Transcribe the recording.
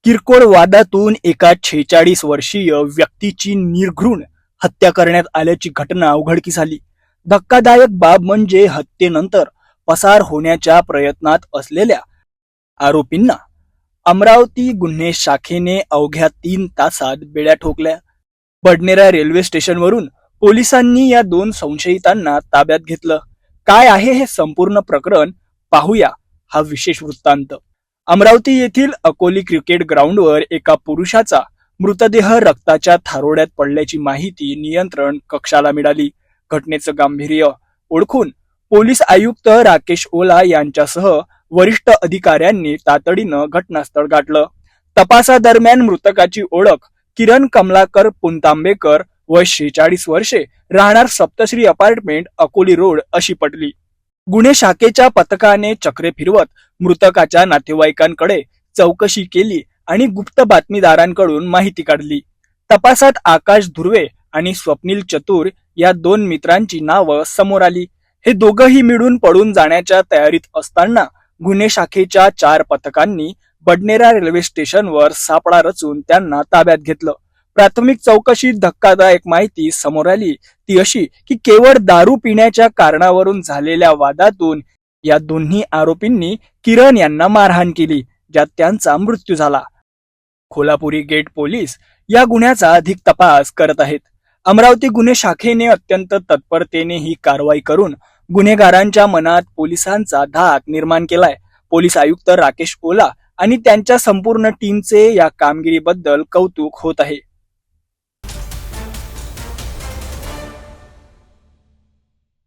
किरकोळ वादातून एका 46 वर्षीय व्यक्तीची निर्घृण हत्या करण्यात आल्याची घटना उघडकीस आली. धक्कादायक बाब म्हणजे हत्येनंतर पसार होण्याच्या प्रयत्नात असलेल्या आरोपींना अमरावती गुन्हे शाखेने अवघ्या 3 तासात बेड्या ठोकल्या. बडनेरा रेल्वे स्टेशनवरून पोलिसांनी या 2 संशयितांना ताब्यात घेतलं. काय आहे हे संपूर्ण प्रकरण पाहूया हा विशेष वृत्तांत. अमरावती येथील अकोली क्रिकेट ग्राउंडवर एका पुरुषाचा मृतदेह रक्ताच्या थारोड्यात पडल्याची माहिती नियंत्रण कक्षाला मिळाली. घटनेचं गांभीर्य ओळखून पोलीस आयुक्त राकेश ओला यांच्यासह वरिष्ठ अधिकाऱ्यांनी तातडीनं घटनास्थळ गाठलं. तपासादरम्यान मृतकाची ओळख किरण कमलाकर पुंतांबेकर वय 46 वर्षे, राहणार सप्तश्री अपार्टमेंट, अकोली रोड अशी पटली. गुन्हे शाखेच्या पथकाने चक्रे फिरवत मृतकाच्या नातेवाईकांकडे चौकशी केली आणि गुप्त बातमीदारांकडून माहिती काढली. तपासात आकाश धुर्वे आणि स्वप्नील चतुर या 2 मित्रांची नावं समोर आली. हे दोघंही मिळून पळून जाण्याच्या तयारीत असताना गुन्हे शाखेच्या 4 पथकांनी बडनेरा रेल्वे स्टेशनवर सापळा रचून त्यांना ताब्यात घेतलं. प्राथमिक चौकशीत धक्कादायक माहिती समोर आली ती अशी की केवळ दारू पिण्याच्या कारणावरून झालेल्या वादातून या दोन्ही आरोपींनी किरण यांना मारहाण केली, ज्यात त्यांचा मृत्यू झाला. कोल्हापुरी गेट पोलीस या गुन्ह्याचा अधिक तपास करत आहेत. अमरावती गुन्हे शाखेने अत्यंत तत्परतेने ही कारवाई करून गुन्हेगारांच्या मनात पोलिसांचा धाक निर्माण केलाय. पोलीस आयुक्त राकेश ओला आणि त्यांच्या संपूर्ण टीमचे या कामगिरीबद्दल कौतुक होत आहे.